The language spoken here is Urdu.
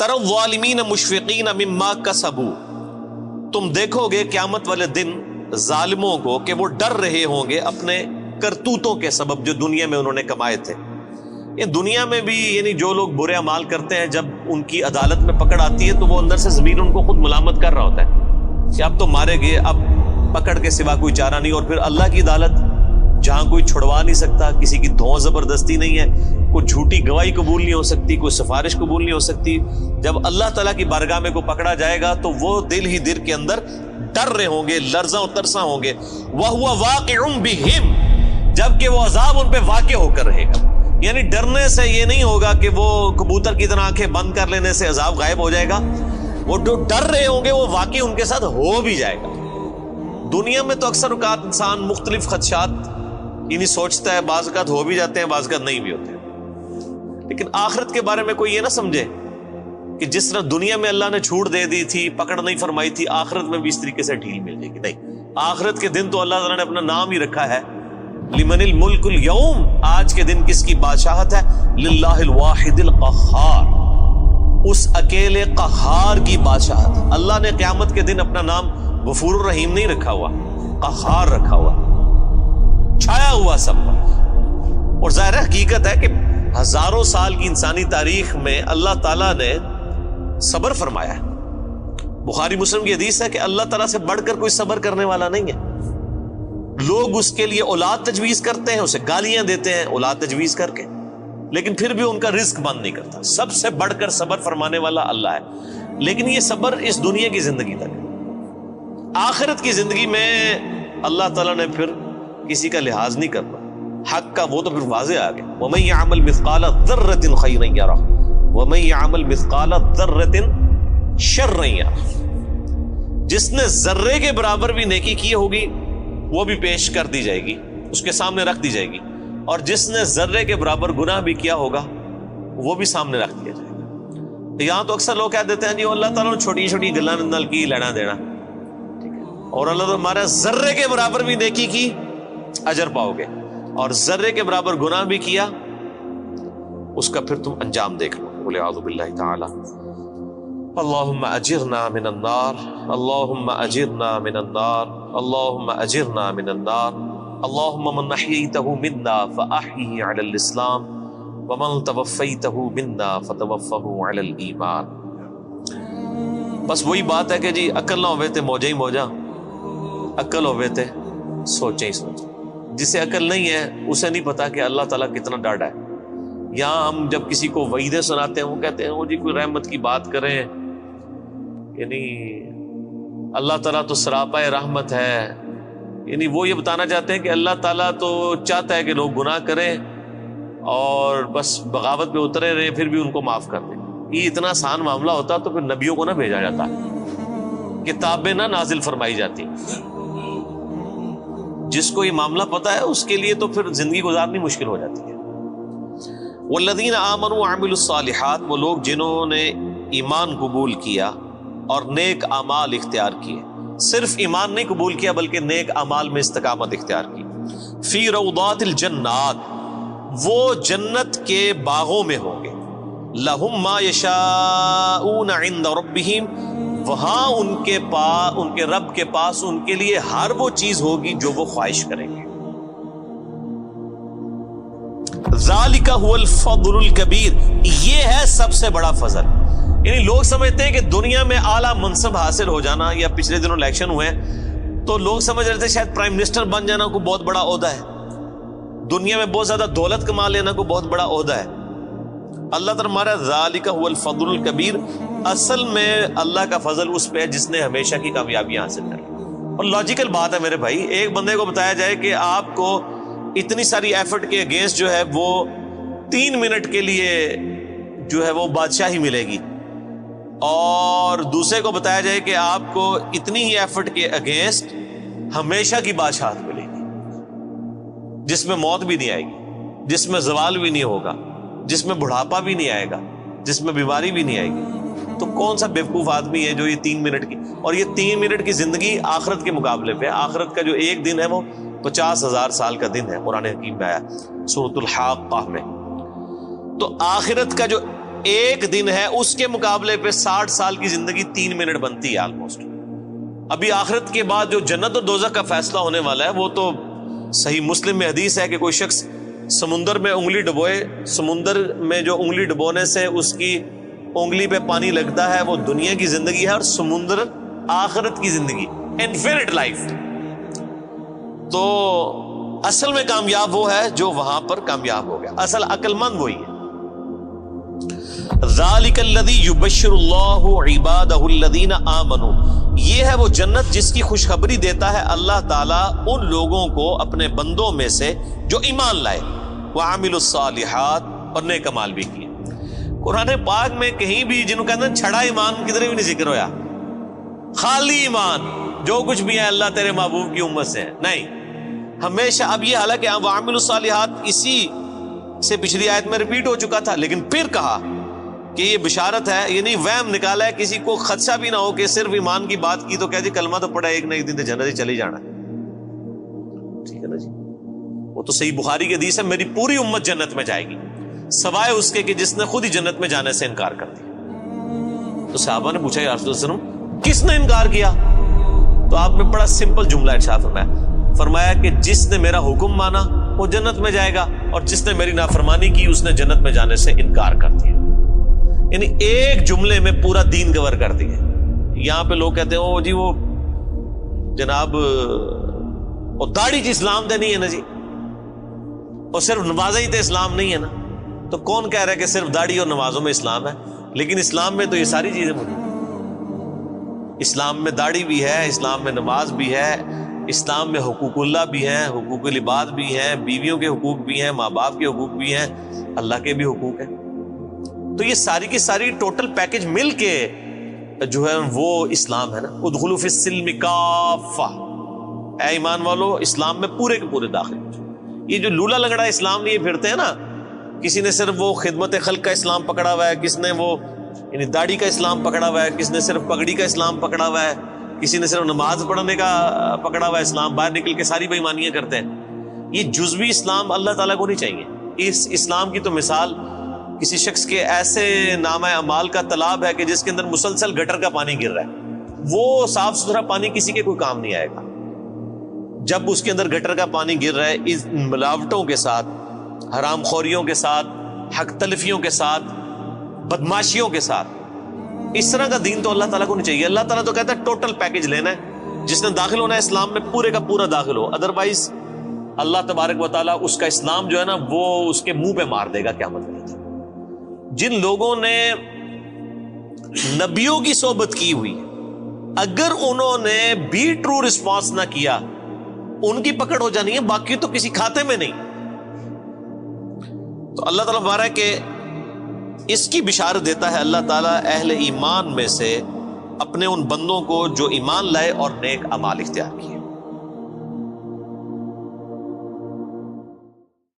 تر الظالمین مشفقین مما کسبوا، تم دیکھو گے قیامت والے دن ظالموں کو کہ وہ ڈر رہے ہوں گے اپنے کرتوتوں کے سبب جو دنیا میں انہوں نے کمائے تھے۔ یہ دنیا میں بھی یعنی جو لوگ برے اعمال کرتے ہیں جب ان کی عدالت میں پکڑ آتی ہے تو وہ اندر سے ضمیر ان کو خود ملامت کر رہا ہوتا ہے کہ اب تو مارے گئے، اب پکڑ کے سوا کوئی چارہ نہیں۔ اور پھر اللہ کی عدالت جہاں کوئی چھڑوا نہیں سکتا، کسی کی دھوں زبردستی نہیں ہے، کوئی جھوٹی گواہی قبول نہیں ہو سکتی، کوئی سفارش قبول نہیں ہو سکتی، جب اللہ تعالیٰ کی بارگاہ میں کو پکڑا جائے گا تو وہ دل ہی دل کے اندر ڈر رہے ہوں گے، لرزاں و ترساں ہوں گے۔ وَهُوَ وَاقِعٌ بِهِمْ، جبکہ وہ عذاب ان پہ واقع ہو کر رہے گا۔ یعنی ڈرنے سے یہ نہیں ہوگا کہ وہ کبوتر کی طرح آنکھیں بند کر لینے سے عذاب غائب ہو جائے گا، وہ جو ڈر رہے ہوں گے وہ واقعی ان کے ساتھ ہو بھی جائے گا۔ دنیا میں تو اکثر اوقات انسان مختلف خدشات یعنی سوچتا ہے، بعض اوقات ہو بھی جاتے ہیں، بعض اوقات نہیں بھی ہوتے، لیکن آخرت کے بارے میں کوئی یہ نہ سمجھے کہ جس طرح دنیا میں اللہ نے چھوٹ دے دی تھی، پکڑ نہیں فرمائی تھی، آخرت میں بھی اس طریقے سے ڈھیل مل جائے گی۔ نہیں، آخرت کے دن تو اللہ تعالیٰ نے اپنا نام ہی رکھا ہے، لمن الملک اليوم، آج کے دن کس کی بادشاہت ہے؟ للہ الواحد القہار، اس اکیلے قہار کی بادشاہت۔ اللہ نے قیامت کے دن اپنا نام غفور الرحیم نہیں رکھا ہوا، قہار رکھا ہوا، چھایا ہوا سب پر۔ اور ظاہر حقیقت ہے کہ ہزاروں سال کی انسانی تاریخ میں اللہ تعالیٰ نے صبر فرمایا ہے۔ بخاری مسلم کی حدیث ہے کہ اللہ تعالیٰ سے بڑھ کر کوئی صبر کرنے والا نہیں ہے۔ لوگ اس کے لیے اولاد تجویز کرتے ہیں، اسے گالیاں دیتے ہیں اولاد تجویز کر کے، لیکن پھر بھی ان کا رزق بند نہیں کرتا۔ سب سے بڑھ کر صبر فرمانے والا اللہ ہے، لیکن یہ صبر اس دنیا کی زندگی تک ہے۔ آخرت کی زندگی میں اللہ تعالیٰ نے پھر کسی کا لحاظ نہیں کرنا، حق کا وہ تو پھر واضح آ گیا۔ وَمَن يَعْمَلْ مِثْقَالَ ذَرَّةٍ خَيْرًا يَرَهُ وَمَن يَعْمَلْ مِثْقَالَ ذَرَّةٍ شَرًّا يَرَهُ، جس نے ذرے کے برابر بھی نیکی کی ہوگی وہ بھی پیش کر دی جائے گی، اس کے سامنے رکھ دی جائے گی، اور جس نے ذرے کے برابر گناہ بھی کیا ہوگا وہ بھی سامنے رکھ دیا جائے گا۔ یہاں تو اکثر لوگ کہہ دیتے ہیں جی اللہ تعالیٰ نے چھوٹی چھوٹی گلاں نال کی لینا دینا، اور اللہ تعالیٰ ہمارا ذرے کے برابر بھی نیکی کی اجر پاؤ گے، اور ذرے کے برابر گناہ بھی کیا اس کا پھر تم انجام دیکھ لو۔ والعیاذ باللہ تعالی۔ اللہم اجرنا من النار، اللہم اجرنا من النار، اللہم اجرنا من النار، اللہم من احییتہ منا فاحیہ علی الاسلام ومن توفیتہ منا فتوفہ علی الایمان۔ بس وہی بات ہے کہ جی عقل نہ ہوئے تے موجہ ہی موجہ، عقل ہوئے تے سوچیں ہی سوچیں۔ جسے عقل نہیں ہے اسے نہیں پتا کہ اللہ تعالیٰ کتنا ڈاڈا ہے۔ یہاں ہم جب کسی کو وعیدیں سناتے ہیں وہ کہتے ہیں وہ جی کوئی رحمت کی بات کریں، یعنی اللہ تعالیٰ تو سراپا رحمت ہے، یعنی وہ یہ بتانا چاہتے ہیں کہ اللہ تعالیٰ تو چاہتا ہے کہ لوگ گناہ کریں اور بس بغاوت پہ اترے رہے پھر بھی ان کو معاف کر دیں۔ یہ اتنا آسان معاملہ ہوتا تو پھر نبیوں کو نہ بھیجا جاتا، کتابیں نہ نازل فرمائی جاتی۔ جس کو یہ معاملہ پتا ہے اس کے لیے تو پھر زندگی گزارنی مشکل ہو جاتی ہے۔ والذین آمنوا وعملوا الصالحات، وہ لوگ جنہوں نے ایمان قبول کیا اور نیک اعمال اختیار کیے، صرف ایمان نہیں قبول کیا بلکہ نیک اعمال میں استقامت اختیار کی۔ فی روضات الجنات، وہ جنت کے باغوں میں ہوں گے۔ لہم ما یشاءون عند ربہم، وہاں ان کے رب کے پاس ان کے لیے ہر وہ چیز ہوگی جو وہ خواہش کریں گے۔ ذالک هو الفضل الکبیر، یہ ہے سب سے بڑا فضل۔ یعنی لوگ سمجھتے ہیں کہ دنیا میں اعلیٰ منصب حاصل ہو جانا، یا پچھلے دنوں الیکشن ہوئے ہیں تو لوگ سمجھ رہے تھے شاید پرائم منسٹر بن جانا کوئی بہت بڑا عہدہ ہے، دنیا میں بہت زیادہ دولت کما لینا کوئی بہت بڑا عہدہ ہے۔ اللہ تعالیٰ ہمارا ذالک هو الفضل الکبیر، اصل میں اللہ کا فضل اس پہ ہے جس نے ہمیشہ کی کامیابیاں حاصل کر لی۔ اور لاجیکل بات ہے میرے بھائی، ایک بندے کو بتایا جائے کہ آپ کو اتنی ساری ایفرٹ کے اگینسٹ جو ہے وہ 3 منٹ کے لیے جو ہے وہ بادشاہی ملے گی، اور دوسرے کو بتایا جائے کہ آپ کو اتنی ہی ایفرٹ کے اگینسٹ ہمیشہ کی بادشاہت ملے گی، جس میں موت بھی نہیں آئے گی، جس میں زوال بھی نہیں ہوگا، جس میں بڑھاپا بھی نہیں آئے گا، جس میں بیماری بھی نہیں آئے گی۔ تو کون سا بیوقوف آدمی ہے جو یہ 3 منٹ کی، اور یہ 3 منٹ کی زندگی آخرت کے مقابلے پہ، آخرت کا جو ایک دن ہے وہ 50,000 سال کا دن ہے، قرآن حکیم میں آیا سورۃ الحاقہ میں۔ تو آخرت کا جو ایک دن ہے اس کے مقابلے پہ 60 سال کی زندگی 3 منٹ بنتی ہے آلموسٹ. ابھی آخرت کے بعد جو جنت اور دوزخ کا فیصلہ ہونے والا ہے وہ تو صحیح مسلم میں حدیث ہے کہ کوئی شخص سمندر میں انگلی ڈبوئے, سمندر میں جو انگلی ڈبونے سے اس کی انگلی پہ پانی لگتا ہے وہ دنیا کی زندگی ہے, اور سمندر آخرت کی زندگی, انفینٹ لائف. تو اصل میں کامیاب وہ ہے جو وہاں پر کامیاب ہو گیا, اصل عقل مند وہی ہے. ذالک الذی یبشر اللہ عبادہ الذین آمنوا, یہ ہے وہ جنت جس کی خوشخبری دیتا ہے اللہ تعالیٰ ان لوگوں کو اپنے بندوں میں سے جو ایمان لائے, وعملوا الصالحات, اور نیک اعمال بھی کیے. قرآن پاک میں کہیں بھی جنہوں کہتے ہیں چھڑا ایمان کدھر بھی نہیں ذکر ہویا, خالی ایمان جو کچھ بھی ہے اللہ تیرے محبوب کی امت سے ہے, نہیں. ہمیشہ اب یہ حالانکہ وعملوا الصالحات اسی سے پچھلی آیت میں ریپیٹ ہو چکا تھا, لیکن پھر کہا کہ یہ بشارت ہے, یعنی وہم نکالا ہے, کسی کو خدشہ بھی نہ ہو کہ صرف ایمان کی بات کی تو کہہ جی کلمہ تو پڑھا ایک نہ ایک دن تو جنت ہی چلی جانا ہے. ٹھیک ہے نا جی, وہ تو صحیح بخاری کی حدیث ہے, میری پوری امت جنت میں جائے گی سوائے اس کے کہ جس نے خود ہی جنت میں جانے سے انکار کر دیا. تو صحابہ نے پوچھا یا رسول اللہ صلی اللہ علیہ وسلم کس نے انکار کیا؟ تو آپ نے بڑا سمپل جملہ ارشاد فرمایا کہ جس نے میرا حکم مانا وہ جنت میں جائے گا, اور جس نے میری نافرمانی کی اس نے جنت میں جانے سے انکار کر دیا. یعنی ایک جملے میں پورا دین کور کر دیا. یہاں پہ لوگ کہتے ہیں او جی وہ جناب اور داڑھی چ اسلام دے نہیں ہے نا جی, اور صرف نمازیں ہی تو اسلام نہیں ہے نا. تو کون کہہ رہا ہے کہ صرف داڑھی اور نمازوں میں اسلام ہے؟ لیکن اسلام میں تو یہ ساری چیزیں موجود ہیں. اسلام میں داڑھی بھی ہے, اسلام میں نماز بھی ہے, اسلام میں حقوق اللہ بھی ہیں, حقوق العباد بھی ہیں, بیویوں کے حقوق بھی ہیں, ماں باپ کے حقوق بھی ہیں, اللہ کے بھی حقوق ہیں. تو یہ ساری کی ساری ٹوٹل پیکج مل کے جو ہے وہ اسلام ہے نا. ادخلوا فی السلم کافہ, اے ایمان والو اسلام میں پورے کے پورے داخل ہو جاؤ. یہ جو لولا لنگڑا اسلام لیے پھرتے ہیں نا, کسی نے صرف وہ خدمت خلق کا اسلام پکڑا ہوا ہے, کس نے وہ یعنی داڑھی کا اسلام پکڑا ہوا ہے, کس نے صرف پگڑی کا اسلام پکڑا ہوا ہے, کسی نے صرف نماز پڑھنے کا پکڑا ہوا ہے اسلام, باہر نکل کے ساری بے ایمانیاں کرتے ہیں. یہ جزوی اسلام اللہ تعالیٰ کو نہیں چاہیے. اس اسلام کی تو مثال کسی شخص کے ایسے نامہ اعمال کا تالاب ہے کہ جس کے اندر مسلسل گٹر کا پانی گر رہا ہے, وہ صاف ستھرا پانی کسی کے کوئی کام نہیں آئے گا. جب اس کے اندر گٹر کا پانی گر رہا ہے اس ملاوٹوں کے ساتھ, حرام خوریوں کے ساتھ, حق تلفیوں کے ساتھ, بدماشیوں کے ساتھ, اس طرح کا دین تو اللہ تعالیٰ کو نہیں چاہیے. اللہ تعالیٰ تو کہتا ہے ٹوٹل پیکج لینا ہے, جس نے داخل ہونا ہے اسلام میں پورے کا پورا داخل ہو, ادروائز اللہ تبارک و تعالیٰ اس کا اسلام جو ہے نا وہ اس کے منہ پہ مار دے گا قیامت کے دن. جن لوگوں نے نبیوں کی صحبت کی ہوئی, اگر انہوں نے بھی ٹرو رسپانس نہ کیا ان کی پکڑ ہو جانی ہے, باقی تو کسی کھاتے میں نہیں. تو اللہ تعالیٰ بارہ کہ اس کی بشارت دیتا ہے اللہ تعالیٰ اہل ایمان میں سے اپنے ان بندوں کو جو ایمان لائے اور نیک اعمال اختیار کیے.